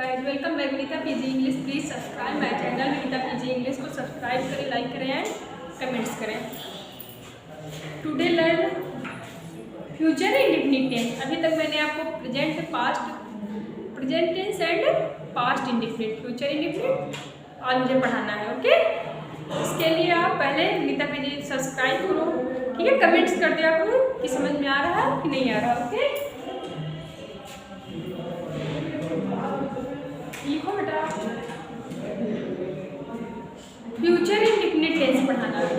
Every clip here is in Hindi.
Guys, welcome back Vinita PG English. Please subscribe my channel Vinita PG English को सब्सक्राइब करें, लाइक करें एंड कमेंट्स करें। Today learn future indefinite tense. अभी तक मैंने आपको present tense and past indefinite, future indefinite आज मुझे पढ़ाना है। ओके, इसके लिए आप पहले विनीता पीजी सब्सक्राइब करो, ठीक है। कमेंट्स कर दिया करो कि समझ में आ रहा है कि नहीं आ रहा। ओके, लिखो बेटा। फ्यूचर इंडेफिनिट टेंस पढ़ाना है।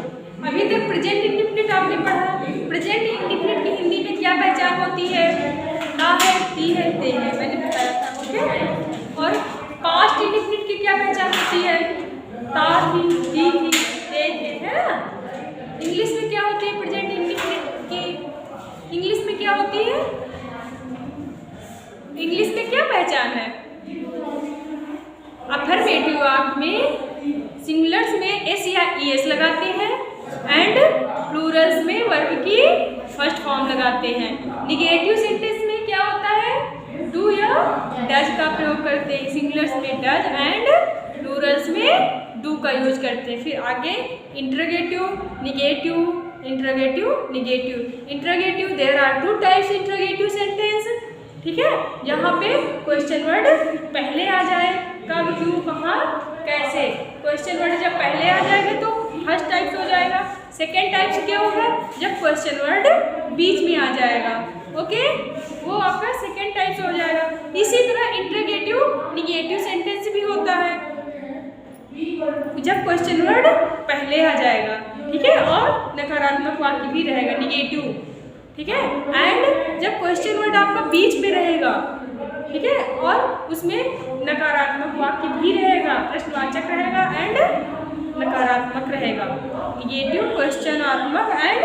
अभी तक प्रेजेंट इंडेफिनिट आपने पढ़ा। प्रेजेंट इंडेफिनिट की हिंदी में क्या पहचान होती है? ना है, ती है, ते है, मैंने बताया था। ओके, और पास्ट इंडेफिनिट की क्या पहचान होती है? ता थी, दी थी, ते थे, है ना। इंग्लिश में क्या होती है प्रेजेंट इंडेफिनिट की? इंग्लिश में क्या होती है? इंग्लिश में क्या पहचान है? अफर्मेटिव वाक्य में सिंगुलर्स में एस या ईएस लगाते हैं एंड प्लूरल्स में वर्ब की फर्स्ट फॉर्म लगाते हैं। निगेटिव सेंटेंस में क्या होता है? डू या डज का प्रयोग करते हैं। सिंगुलर्स में डज एंड प्लूरल्स में डू का यूज करते हैं। फिर आगे interrogative, negative, interrogative, negative. Interrogative, there are two types interrogative sentence, ठीक है। यहाँ पे क्वेश्चन वर्ड पहले आ जाए, कब, क्यों, कहाँ, कैसे। क्वेश्चन वर्ड जब पहले आ जाएगा तो फर्स्ट टाइप हो जाएगा। सेकेंड टाइप से क्या होगा? जब क्वेश्चन वर्ड बीच में आ जाएगा, ओके, वो आपका सेकेंड टाइप से हो जाएगा। इसी तरह इंटरोगेटिव, निगेटिव सेंटेंस भी होता है जब क्वेश्चन वर्ड पहले आ जाएगा, ठीक है, और नकारात्मक वाक्य भी रहेगा, निगेटिव, ठीक है। एंड जब क्वेश्चन वर्ड आपका बीच में रहेगा, ठीक है, और उसमें नकारात्मक वाक्य भी रहेगा, प्रश्नवाचक रहेगा एंड नकारात्मक रहेगा। निगेटिव, क्वेश्चनात्मक एंड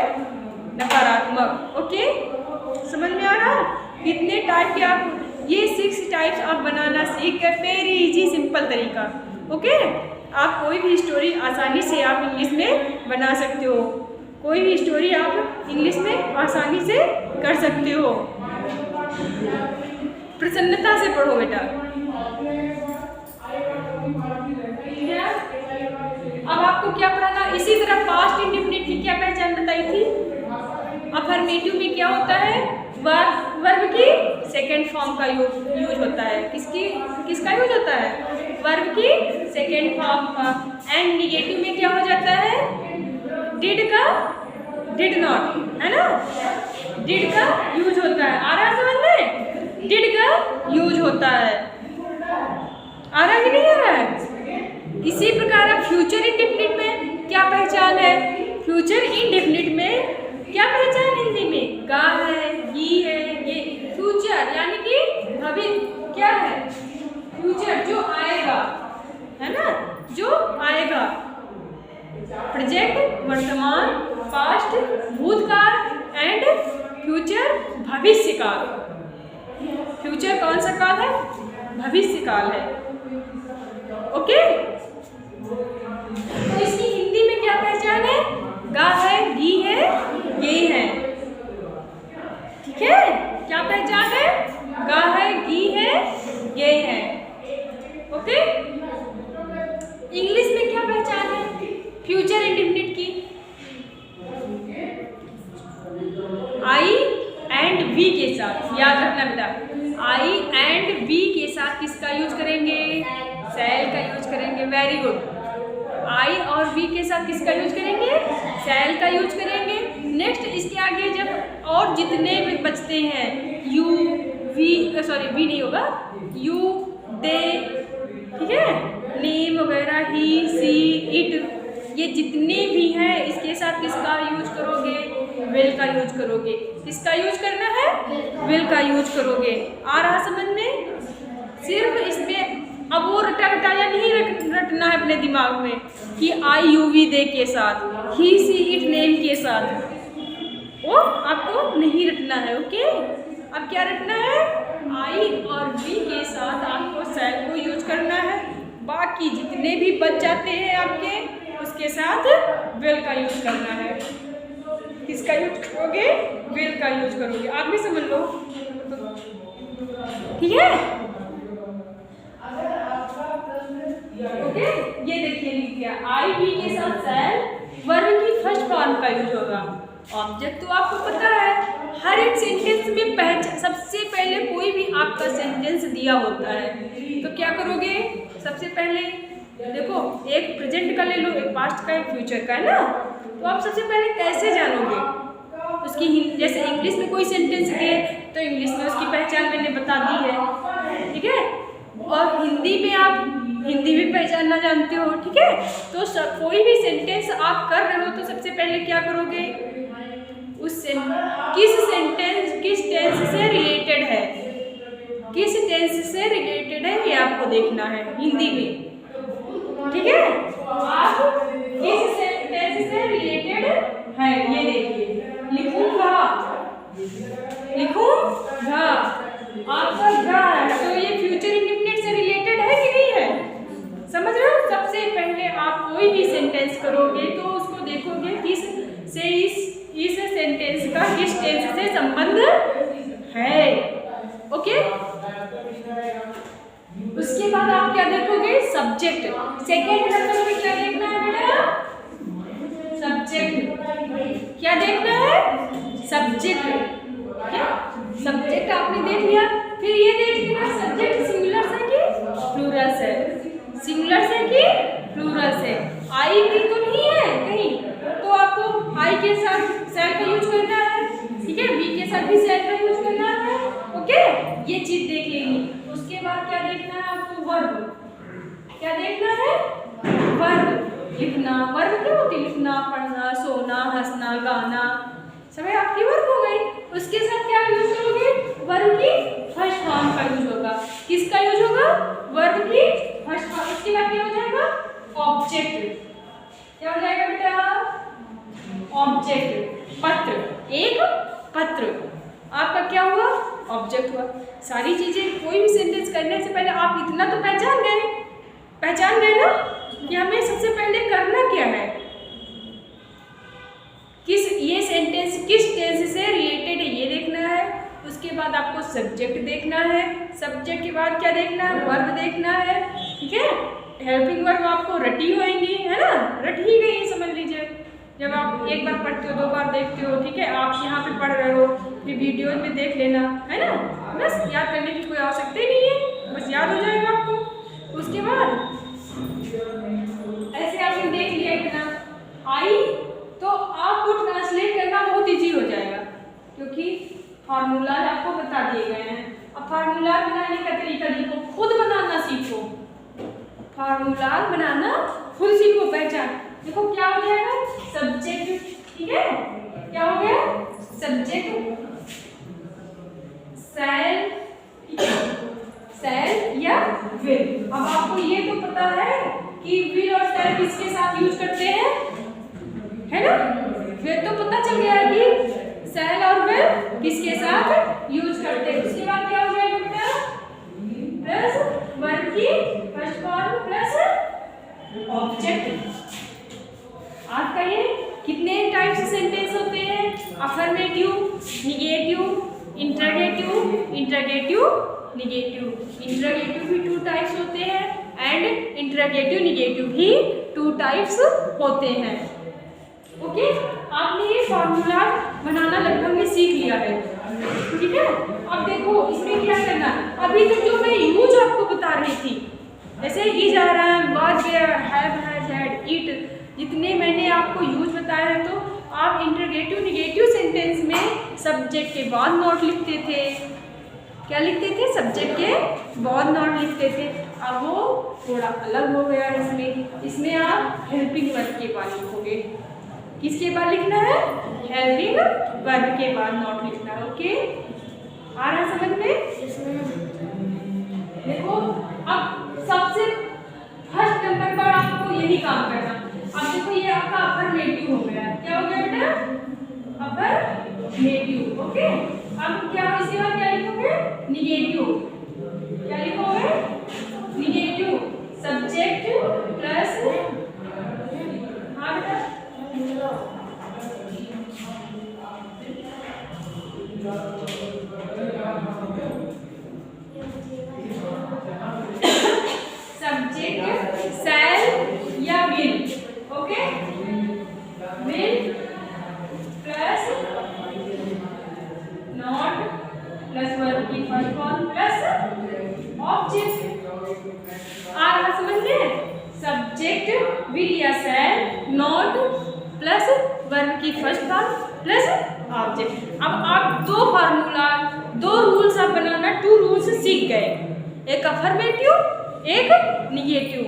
नकारात्मक। ओके, समझ में आ रहा है? कितने टाइप के आप ये 6 टाइप्स आप बनाना सीख गए। वेरी इजी सिंपल तरीका। ओके, आप कोई भी स्टोरी आसानी से आप इंग्लिश में बना सकते हो। कोई भी स्टोरी आप इंग्लिश में आसानी से कर सकते हो। प्रसन्नता से पढ़ो बेटा। अब आपको क्या पढ़ाना? इसी तरह पास्ट इंडेफिनिट की क्या पहचान बताई थी? अफर्मेटिव में क्या होता है? वर्ब की सेकेंड फॉर्म का यूज होता है। किसका यूज होता है? वर्ब की सेकेंड फॉर्म का। एंड निगेटिव में क्या हो जाता है? डिड का, डिड नॉट, है ना, डिड का यूज होता है। आ रहा है समझ में? डिड का यूज होता है। आ रहा है कि नहीं आ रहा है? इसी प्रकार अब फ्यूचर इंडेफिनिट में क्या पहचान है? फ्यूचर इंडेफिनिट में क्या पहचान हिंदी में? गा है, ही है, ये फ्यूचर यानी कि भविष्य। क्या है? फ्यूचर, जो आएगा, है ना, जो आएगा। प्रेजेंट, वर्तमान, पास्ट, भूतकाल एंड फ्यूचर, भविष्य काल। फ्यूचर कौन सा काल है? भविष्य काल है। ओके, तो इसकी हिंदी में क्या पहचान है? गा है, गी है, ये है, ठीक है। क्या पहचान है? गा है, गी है, ये है। ओके, इंग्लिश में क्या पहचान है फ्यूचर इंडेफिनिट की? आई एंड वी के साथ, याद रखना बेटा, आई एंड वी के साथ किसका यूज करेंगे? सेल का यूज करेंगे। Very good. आई और वी के साथ किसका यूज करेंगे? सेल का यूज करेंगे। नेक्स्ट इसके आगे जब और जितने भी बचते हैं, यू, वी, सॉरी वी नहीं होगा, यू, दे, ठीक है, नेम वगैरह, ही, सी, इट, ये जितने भी हैं इसके साथ किसका यूज करोगे? विल का यूज करोगे। किसका यूज करना है? विल का यूज करोगे। आ रहा समझ में? सिर्फ इसमें अब वो रटा रटाया नहीं रटना है अपने दिमाग में कि आई, यू, वी, दे के साथ, ही, सी, इट, नेम के साथ, वो आपको नहीं रटना है। ओके, अब क्या रटना है? आई और वी के साथ आपको सेल को यूज करना है। बाकी जितने भी बच जाते हैं आपके, उसके साथ विल का यूज करना है। किसका यूज करोगे? विल का यूज करोगे। आप भी समझ लो, ठीक है। आई वी के साथ शैल वर्ब की फर्स्ट फॉर्म का यूज होगा। ऑब्जेक्ट तो आपको पता है, हर एक सेंटेंस में सबसे पहले कोई भी आपका सेंटेंस दिया होता है तो क्या करोगे, सबसे पहले देखो एक प्रेजेंट का ले लो, एक पास्ट का, एक फ्यूचर का, है ना। तो आप सबसे पहले कैसे जानोगे उसकी, जैसे इंग्लिश में कोई सेंटेंस है तो इंग्लिश में उसकी पहचान मैंने बता दी है, ठीक है। और हिंदी में आप हिंदी भी पहचानना जानते हो, ठीक है। तो कोई भी सेंटेंस आप कर रहे हो तो सबसे पहले क्या करोगे, उस किस टेंस से रिलेटेड है, किस टेंस से रिलेटेड है ये आपको देखना है हिंदी में, ठीक है। आप किस टेंस से रिलेटेड है ये देखिए, लिखूंगा, लिखूंगा, आपका घा है तो ये फ्यूचर इंडेफिनिट से रिलेटेड है कि नहीं है, समझ रहे हो। सबसे पहले आप कोई भी सेंटेंस करोगे तो उसको देखोगे किस से इस सेंटेंस का किस टेंस से संबंध है, ओके। उसके बाद आप क्या देखोगे, सब्जेक्ट। सेकेंड नंबर में क्या देखना है बेटा, सब्जेक्ट। क्या देखना है, सब्जेक्ट। क्या सब्जेक्ट आपने देख लिया, फिर ये देख लेना सब्जेक्ट सिंगुलर से कि प्लूरल से, सिंगुलर से कि प्लूरल से। आई भी तो नहीं है कहीं, तो आपको आई के साथ सेल का यूज करना है, ठीक है, बी के साथ भी सेल का यूज करना है, ओके। ये चीज देख लेनी। उसके बाद क्या देखना है आपको, वर्ब। क्या देखना है, वर्ब। लिखना, वर्ब क्या होती है, लिखना, पढ़ना, सोना, हंसना, गाना, सभी आपकी वर्ब हो गई। उसके साथ क्या यूज करोगे, वर्ब की फर्स्ट फॉर्म का यूज होगा। किसका यूज होगा, वर्ब की फर्स्ट फॉर्म। उसके बाद क्या हो जाएगा, ऑब्जेक्ट। क्या हो जाएगा बेटा, ऑब्जेक्ट। पत्र, एक पत्र, आपका क्या हुआ, ऑब्जेक्ट हुआ। सारी चीजें कोई भी सेंटेंस करने से पहले आप इतना तो पहचान गए ना कि हमें सबसे पहले करना क्या है, ये सेंटेंस किस टेंस से रिलेटेड है ये देखना है। उसके बाद आपको सब्जेक्ट देखना है, सब्जेक्ट के बाद क्या देखना है, वर्ब देखना है, ठीक है। हेल्पिंग वर्ब आपको रटी होएंगी, है ना, रट ही गई समझ लीजिए। जब आप एक बार पढ़ते हो, दो बार देखते हो, ठीक है, आप यहाँ पे पढ़ रहे हो, फिर वीडियो में देख लेना, है ना, बस याद करने की कोई आवश्यकता ही नहीं है, बस याद हो जाएगा आपको। उसके बाद ऐसे आपने देख लिया इतना आई, तो आपको ट्रांसलेट करना बहुत इजी हो जाएगा क्योंकि फार्मूला आपको बता दिए गए हैं। अब फार्मूला बनाने का तरीका देखो, खुद बनाना सीखो, फार्मूला बनाना खुद सीखो, पहचान। देखो क्या हो जाएगा, सब्जेक्ट, ठीक है, क्या हो गया, सब्जेक्ट, सेल, सेल या विल। अब आपको ये तो पता है कि विल और सेल किसके साथ यूज करते हैं, है ना, फिर तो पता चल गया कि सेल और विल किसके साथ यूज करते हैं। उसके बाद क्या हो जाएगा बेटा, प्लस वर्ब की फर्स्ट फॉर्म प्लस ऑब्जेक्ट। आपका ये कितने टाइप से सेंटेंस होते हैं, affirmative, negative, interrogative, interrogative, negative. Interrogative भी 2 टाइप्स होते हैं एंड इंटरोगेटिव निगेटिव भी 2 टाइप्स होते हैं, ओके। आपने ये फॉर्मूला बनाना लगभग में सीख लिया है, ठीक है। अब देखो इसमें क्या करना, अभी तक जो मैं यूज आपको बता रही थी, जैसे इज आ रहा है, was there, have, has, had, it, जितने मैंने आपको यूज बताया है, तो आप इंटरोगेटिव निगेटिव सेंटेंस में सब्जेक्ट के बाद नॉट लिखते थे। क्या लिखते थे, सब्जेक्ट के बाद नॉट लिखते थे। अब वो थोड़ा अलग हो गया है, इसमें आप हेल्पिंग वर्ब के बाद लिखोगे। किसके बाद लिखना है, हेल्पिंग वर्ब के बाद नॉट लिखना है, ओके। आ रहा समझ में, देखो अब सबसे फर्स्ट नंबर पर आपको यही काम करना। अब देखो ये आपका अफर्मेटिव हो गया, क्या हो गया बेटा, अफर्मेटिव, ओके। अब क्या इसके बाद क्या लिखोगे, निगेटिव। क्या लिखोगे, निगेटिव, सब्जेक्ट प्लस, हाँ बेटा, सब्जेक्ट, सेल या will, first form plus object. आ रहा समझ में? सब्जेक्ट विल या शैल नॉट प्लस वर्ब की फर्स्ट फॉर्म प्लस ऑब्जेक्ट। अब आप दो फार्मूला, दो रूल्स आप बनाना, 2 रूल्स सीख गए, एक अफर्मेटिव एक निगेटिव।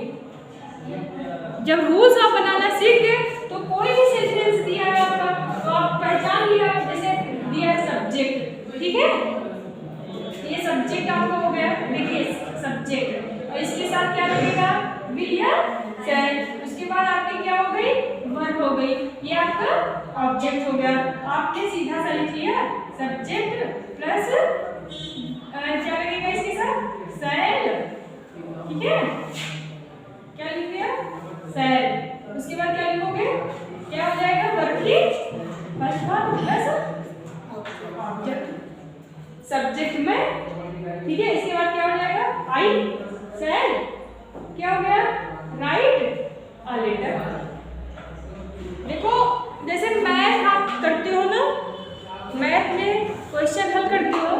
जब रूल्स आप बनाना सीख गए तो कोई भी सेंटेंस दिया है आपका तो आप पहचान लिया, जैसे दिया है सब्जेक्ट, ठीक है, ये सब्जेक्ट आपका हो गया, देखिए सब्जेक्ट, और इसके साथ क्या लगेगा? विल या शैल। उसके बाद आपकी क्या हो गई? वर्ब हो गई, ये आपका ऑब्जेक्ट हो गया। आपने सीधा सा लिख लिया सब्जेक्ट प्लस क्या लगेगा इसके साथ? शैल, ठीक है, क्या लिख दिया? शैल। उसके बाद क्या लिखोगे? क्या हो जाएगा? वर्ब की first form plus object subject में, ठीक है। इसके बाद क्या हो जाएगा? आई शैल क्या हो गया? Write a letter. देखो जैसे मैथ आप करते हो ना, मैथ में क्वेश्चन हल करते हो,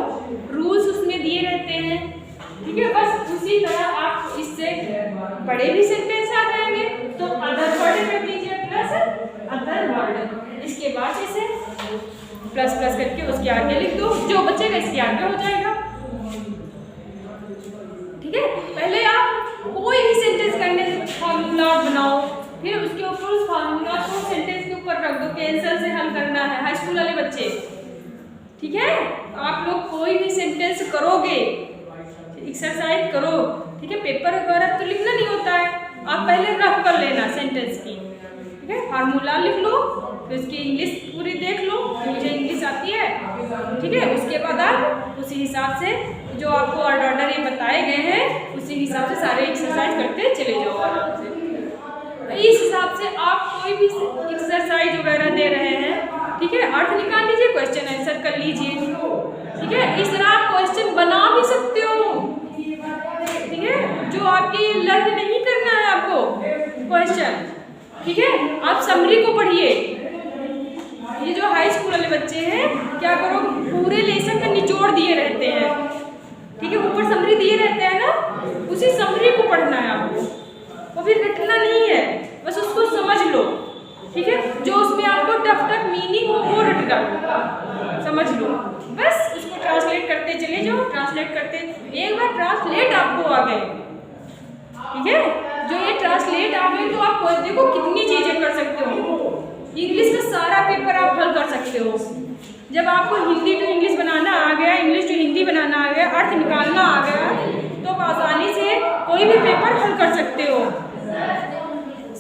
रूल्स उसमें दिए रहते हैं, ठीक है, बस उसी तरह आप इससे बड़े भी सेंटेंस आ जाएंगे तो अदर वर्ड कर दीजिए प्लस अदर वर्ड, इसके बाद इसे प्लस प्लस करके उसके आगे लिख दो, जो बचेगा इसके आगे हो जाएगा, ठीक है। पहले आप कोई भी सेंटेंस करने से फार्मूला बनाओ, फिर उसके ऊपर उस फार्मूला को सेंटेंस के ऊपर रख दो, कैंसर से हल करना है हाई स्कूल वाले बच्चे, ठीक है। आप लोग कोई भी सेंटेंस करोगे, एक्सरसाइज करो, ठीक है, पेपर वगैरह तो लिखना नहीं होता है, आप पहले रफ कर लेना सेंटेंस की, ठीक है, फार्मूला लिख लो, फिर उसकी इंग्लिश पूरी देख लो, मुझे इंग्लिश आती है, ठीक है। उसके बाद आप उसी हिसाब से जो आपको ऑर्डर ये बताए गए हैं उसी हिसाब से सारे एक्सरसाइज करते चले जाओ आराम से। तो इस हिसाब से आप कोई भी एक्सरसाइज वगैरह दे रहे हैं, ठीक है, अर्थ निकाल लीजिए, क्वेश्चन आंसर कर लीजिए, ठीक है। इस तरह आप क्वेश्चन बना भी सकते हो, ठीक है, जो आपके लर्न नहीं करना है आपको क्वेश्चन, ठीक है। आप समरी को पढ़िए, ये जो हाई स्कूल वाले बच्चे हैं क्या करो, पूरे लेसन का निचोड़ दिए रहते हैं, ठीक है, ऊपर समरी दिए रहते हैं ना, उसी समरी को पढ़ना है आपको, वो फिर रटना नहीं है, बस उसको समझ लो, ठीक है, जो उसमें आपको टफ टफ मीनिंग हो वो रटना समझ लो, बस उसको ट्रांसलेट करते चले जाओ, ट्रांसलेट करते, एक बार ट्रांसलेट आपको आ गए, ठीक है, जो ये ट्रांसलेट आ गए तो आप देखो कितनी चीजें कर सकते हो, इंग्लिश का सारा पेपर आप हल कर सकते हो। जब आपको हिंदी टू इंग्लिश बनाना आ गया, इंग्लिश टू हिंदी बनाना आ गया, अर्थ निकालना आ गया, तो आप आसानी से कोई भी पेपर हल कर सकते हो,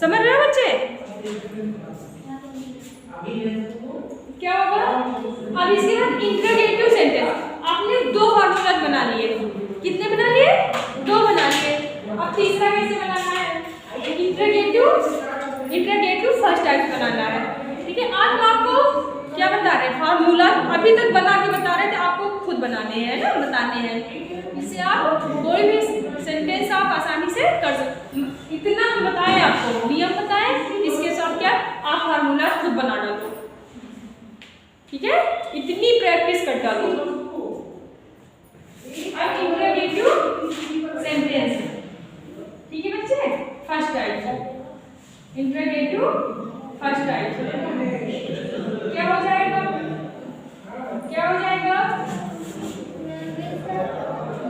समझ रहे हो बच्चे? क्या होगा? अब इसके बाद इंट्रोगेटिव सेंटेंस, आपने 2 फार्मूला बना लिए, कितने बना लिए? 2 बना लिए। अब तीसरा कैसे बनाना है? इंट्रोगेटिव फर्स्ट टाइप बनाना है, ठीक है। आज हम आपको क्या बता रहे हैं? फार्मूला अभी तक बना के बता रहे थे, आपको खुद बनाने हैं ना, बताने हैं, इससे आप कोई भी सेंटेंस आप आसानी से कर सकते। इतना हम बताएं आपको, नियम बताएं, इसके साथ क्या आप फार्मूला खुद बना डालो, ठीक है, इतनी प्रैक्टिस कर डालो। अब इंट्रोगेटिव सेंटेंस, ठीक है बच्चे, first type, interrogative first type क्या हो जाएगा? क्या हो जाएगा?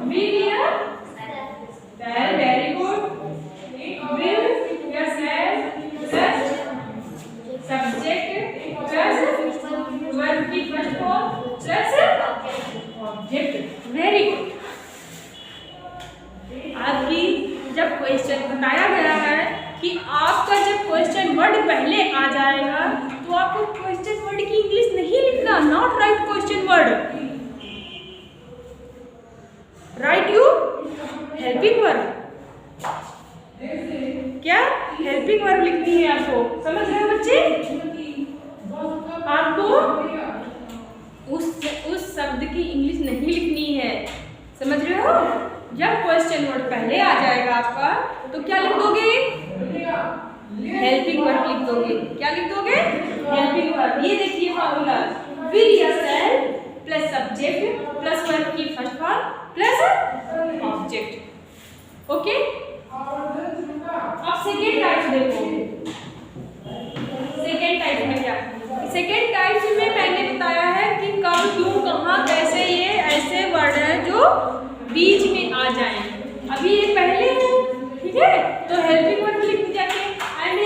विल या शैल, वेरी गुड, विल या shall plus subject plus verb की first form plus object, very good. आपकी जब क्वेश्चन बताया गया है कि आपका जब क्वेश्चन वर्ड पहले आ जाएगा तो आपको क्वेश्चन वर्ड की इंग्लिश नहीं लिखना, not right question word, right you helping verb, क्या हेल्पिंग वर्ब लिखनी है आपको, समझ रहे हो बच्चे? आपको उस शब्द की इंग्लिश नहीं लिखनी है, समझ रहे हो? जब क्वेश्चन वर्ड पहले आ जाएगा आपका तो क्या लिख दोगे? हेल्पिंग वर्ब लिख दोगे। क्या लिख दोगे? Helping verb. ये देखिए फार्मूला, विल या shall plus subject plus verb की first form plus object. Okay, अब सेकेंड टाइप देखो। सेकेंड टाइप में क्या, सेकेंड टाइप में मैंने बताया है कि कब, क्यों, कहाँ, कैसे, ये ऐसे वर्ड है जो बीच में आ जाए। अभी ये पहले है, ठीक है, तो हेल्पिंग वर्ब लिख जाएंगे एंड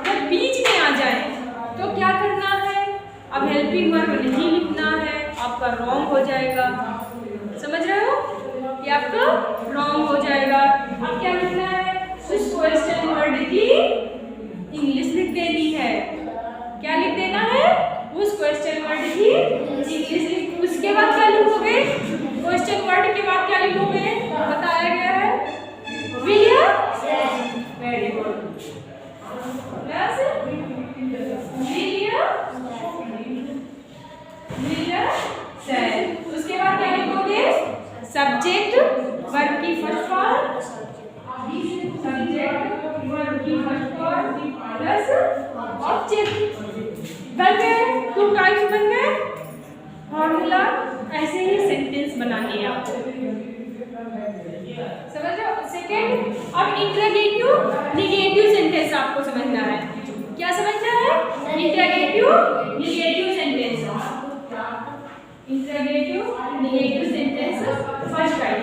जब बीच में आ जाए तो क्या करना है, अब हेल्पिंग वर्ब नहीं लिखना है, आपका रॉन्ग हो जाएगा। समझ रहे हो कि आपका रॉन्ग हो जाएगा। अब क्या लिखना है, उस क्वेश्चन वर्ड की इंग्लिश लिख देनी है। क्या लिख देना है, उस क्वेश्चन वर्ड की इंग्लिश। उसके बाद क्या लिखोगे, क्वेश्चन वर्ड के बाद क्या लिखोगे, बताया गया है विल या, वेरी गुड, प्लस विल या शैल। उसके बाद क्या लिखोगे, सब्जेक्ट वर्ब की फर्स्ट फॉर्म, सब्जेक्ट वर्ब की फर्स्ट फॉर्म प्लस ऑब्जेक्ट। बन गए, टू टाइप्स बन गए फॉर्मूला। ऐसे ही सेंटेंस बनानी है आपको, समझ रहे हो। सेकेंड, अब इंटरोगेटिव निगेटिव सेंटेंस आपको समझना है। क्या समझना है, interrogative negative sentence, interrogative negative sentence first type.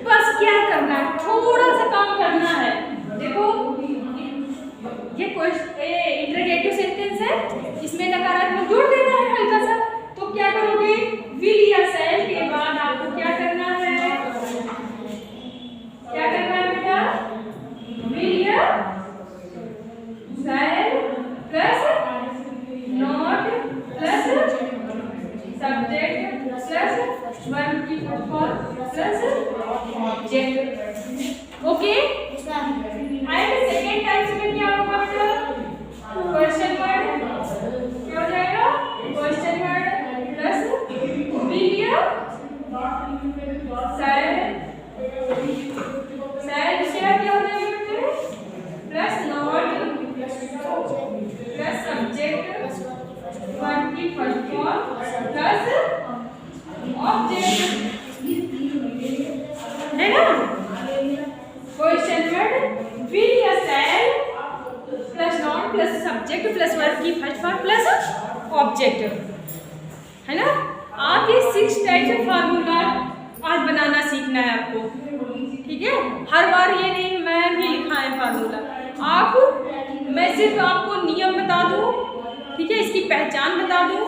बस क्या करना है, थोड़ा सा काम करना है। देखो ये इंटरोगेटिव सेंटेंस है, इसमें नकारात्मक जोड़ देना है हल्का सा। तो क्या करोगे, विल या शैल के बाद आपको क्या करना है, क्या करना है बेटा, विल या shall plus not plus subject plus verb की first form plus object. Okay, and second type में क्या होगा बेटा, क्वेश्चन वर्ड क्या हो जाएगा, क्वेश्चन वर्ड प्लस विल या शैल, शैल इसके बाद क्या हो जाएगा बेटे, plus not plus subject verb की फर्स्ट फॉर्म प्लस ऑब्जेक्ट, है ना। क्वेश्चन वर्ड विल या shall plus not plus subject plus verb की फर्स्ट फॉर्म प्लस ऑब्जेक्ट, है ना। आप ये 6 टाइप से फार्मूला आज बनाना सीखना है आपको, ठीक है। हर बार ये नहीं मैं भी लिखा है फार्मूला, आप, मैं सिर्फ आपको नियम बता दूँ, ठीक है, इसकी पहचान बता दूँ।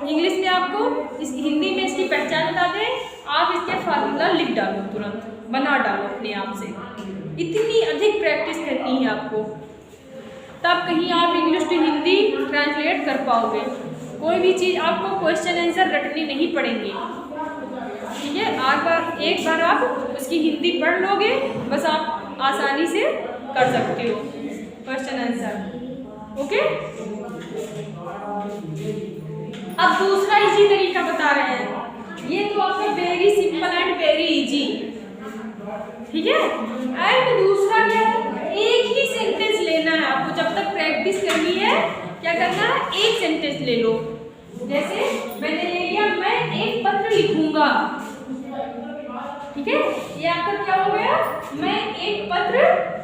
इंग्लिश में आपको, इस हिंदी में इसकी पहचान बता दें, आप इसके फार्मूला लिख डालो, तुरंत बना डालो अपने आप से। इतनी अधिक प्रैक्टिस करनी है आपको, तब कहीं आप इंग्लिश टू हिंदी ट्रांसलेट कर पाओगे। कोई भी चीज़ आपको क्वेश्चन आंसर रटनी नहीं पड़ेंगी, ठीक है। एक बार आप उसकी हिंदी पढ़ लोगे, बस आप आसानी से कर सकते हो क्वेश्चन आंसर। ओके, अब दूसरा इजी तरीका बता रहे हैं। ये तो आपका very simple and very easy, ठीक है। एंड दूसरा क्या है, एक ही सेंटेंस लेना है आपको। जब तक प्रैक्टिस करनी है, क्या करना है, एक सेंटेंस ले लो। जैसे मैंने ले लिया, मैं एक पत्र लिखूंगा, ठीक है। ये आपका क्या हो गया, मैं एक पत्र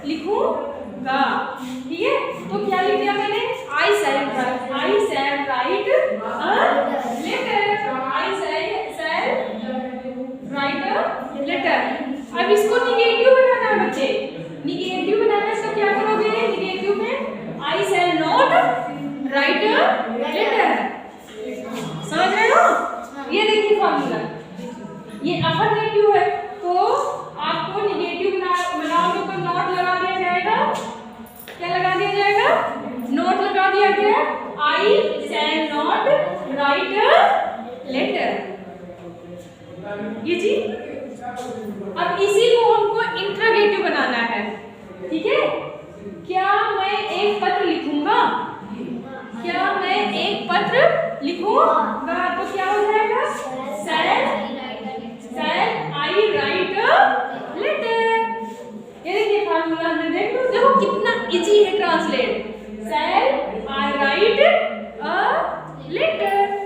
लिखूंगा, ठीक है। तो क्या लिख दिया मैंने, I shall write a letter, I shall write a letter. अब इसको निगेटिव बनाना है बच्चे, निगेटिव बनाना है तो क्या करोगे, निगेटिव में I shall not write a letter. समझ रहे हो, ये देखिए फॉर्मूला, ये अफर्मेटिव है तो आपको निगेटिव बनाओगे तो नॉट लगा दिया जाएगा। क्या लगा दिया जाएगा, नोट लगा दिया गया, I shall not write a letter, ये जी। अब इसी को हमको इंटरोगेटिव बनाना है, ठीक है। क्या मैं एक पत्र लिखूंगा, क्या मैं एक पत्र लिखूंगा, तो क्या हो जाएगा, शैल आई राइट अ लेटर। ये देखिए फार्मूला हमने देखो कितना इजी है translate, shall I write a letter.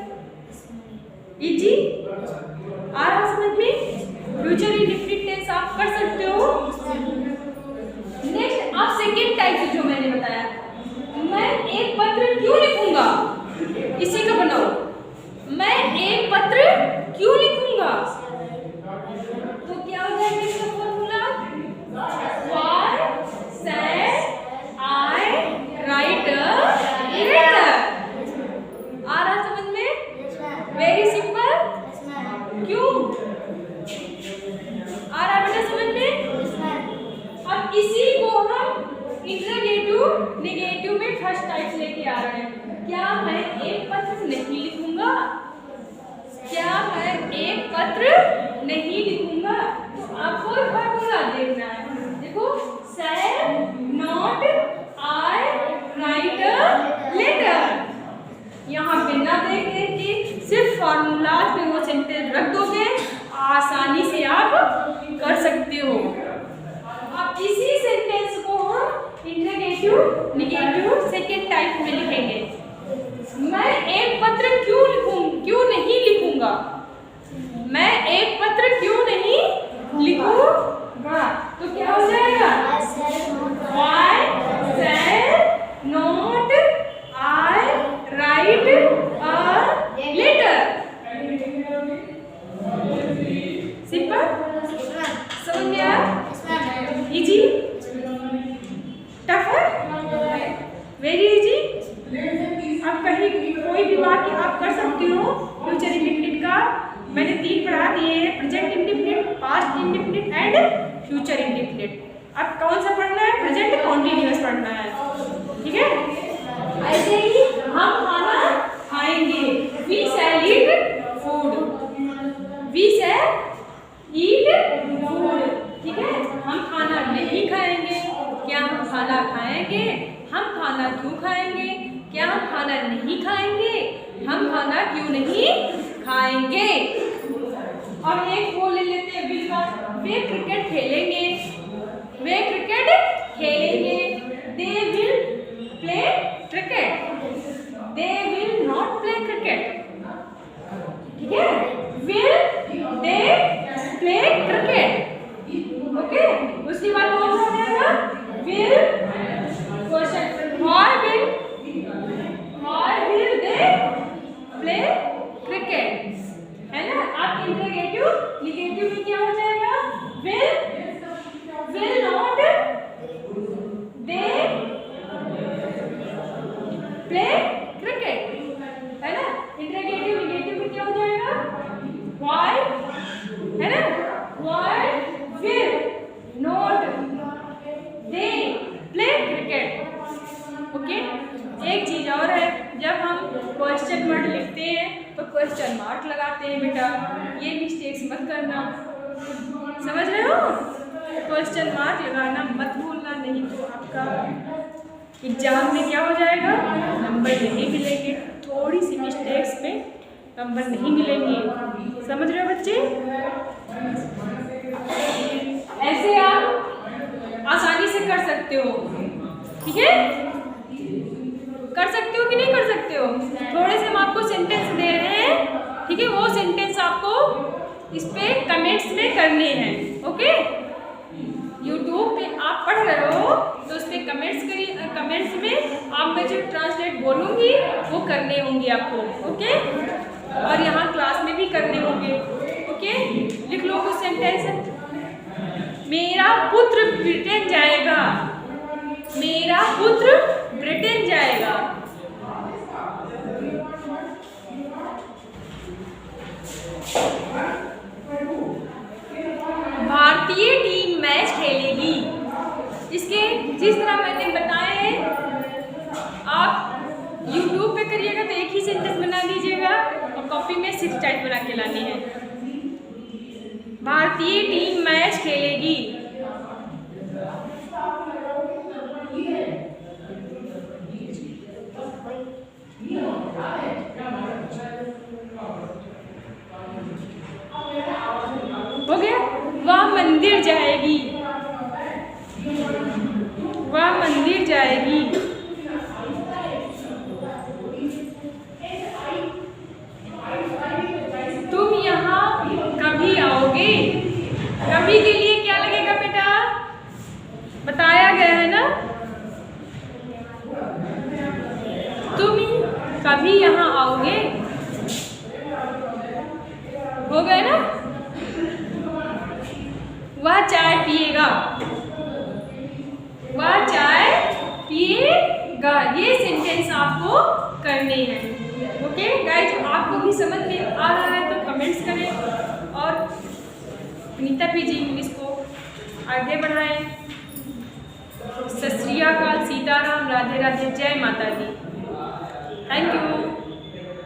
तो क्या हो जाएगा इसका formula? Why should I write a letter? आ रहा समझ में? Very simple. क्यों आ रहा बेटा समझ में? अब इसी को हम इंटरोगेटिव नेगेटिव में फर्स्ट टाइप से लेके आ रहे हैं। क्या मैं एक पत्र नहीं लिखूंगा? क्या मैं एक पत्र नहीं लिखूंगा? तो आपको फॉर्मूला देखना है। देखो, shall not I write a letter। यहाँ बिना देखे कि सिर्फ फॉर्मूला में वो सेंटेंस रख दोगे, आसानी से आप कर सकते हो। अब इसी सेंटेंस को हम इंटरोगेटिव नेगेटिव सेकेंड टाइप में लिखेंगे। मैं एक पत्र क्यों नहीं लिखूंगा? मैं एक पत्र क्यों नहीं लिखूंगा? तो क्या हो जाएगा? Why shall not I write a letter? Simple, समझ में आया? इजी, टफ है, वेरी इजी। आप कहीं कोई भी वाक्य आप कर सकते हो फ्यूचर इंडेफिनिट का। मैंने 3 पढ़ा दिए हैं, present indefinite, past indefinite and future indefinite. अब कौन सा पढ़ना है? प्रेजेंट कॉन्टिन्यूअस पढ़ना है, ठीक है? ऐसे ही हम खाना खाएंगे, we shall eat food, we shall eat food, ठीक है? हम खाना नहीं खाएंगे। क्या हम खाना खाएंगे? हम खाना क्यों खाएंगे? क्या हम खाना नहीं खाएंगे? हम खाना क्यों नहीं खाएंगे? अब एक वो ले लेते हैं बिल का। वे क्रिकेट खेलेंगे, वे क्रिकेट खेलेंगे, they will play cricket, they will not play cricket, ठीक है? Will they play cricket, okay? उसके बाद कौन सा रहेगा? Will question, why will they play cricket, है ना? आप इंटरोगेटिव नेगेटिव में क्या हो जाएगा? Will not they play cricket, है ना? इंटरोगेटिव नेगेटिव में क्या हो जाएगा? व्हाई, है ना? Why will not they play cricket, okay? एक चीज और है, जब हम क्वेश्चन वर्ड लिखते हैं तो क्वेश्चन मार्क लगाते हैं बेटा, ये मिस्टेक्स मत करना, समझ रहे हो? क्वेश्चन मार्क लगाना मत भूलना, नहीं तो आपका एग्जाम में क्या हो जाएगा? नंबर नहीं मिलेंगे। थोड़ी सी मिस्टेक्स पे नंबर नहीं मिलेंगे, समझ रहे हो बच्चे? ऐसे आप आसानी से कर सकते हो, ठीक है? कर सकते हो कि नहीं कर सकते हो? थोड़े से हम आपको सेंटेंस दे रहे हैं, ठीक है? वो सेंटेंस आपको इस पे कमेंट्स में करने हैं, ओके? यूट्यूब पे आप पढ़ रहे हो तो उस पर कमेंट्स करिए, कमेंट्स में आप मैं जो ट्रांसलेट बोलूँगी वो करने होंगे आपको, ओके? और यहाँ क्लास में भी करने होंगे, ओके? लिख लो कुछ सेंटेंस। मेरा पुत्र ब्रिटेन जाएगा, मेरा पुत्र ब्रिटेन जाएगा, भारतीय टीम मैच खेलेगी। इसके जिस तरह मैंने बताए हैं आप YouTube पे करिएगा तो एक ही सेंटेंस बना दीजिएगा और कॉपी में 6 टाइप बना के लानी है। भारतीय टीम मैच खेलेगी, हो गया? वह मंदिर जाएगी, वह मंदिर जाएगी, तुम यहाँ कभी आओगे। कभी के लिए क्या लगेगा बेटा? बताया गया है ना, तुम कभी यहाँ आओगे, हो गए ना? वह चाय पिएगा, वह चाय पिएगा। ये सेंटेंस आपको करने हैं। ओके गाइज, आपको भी समझ में आ रहा है तो कमेंट्स करें और अनीता पीजी इंग्लिश को आगे बढ़ाएं। सत श्री अकाल, सीताराम, राधे राधे, जय माता दी। Thank you.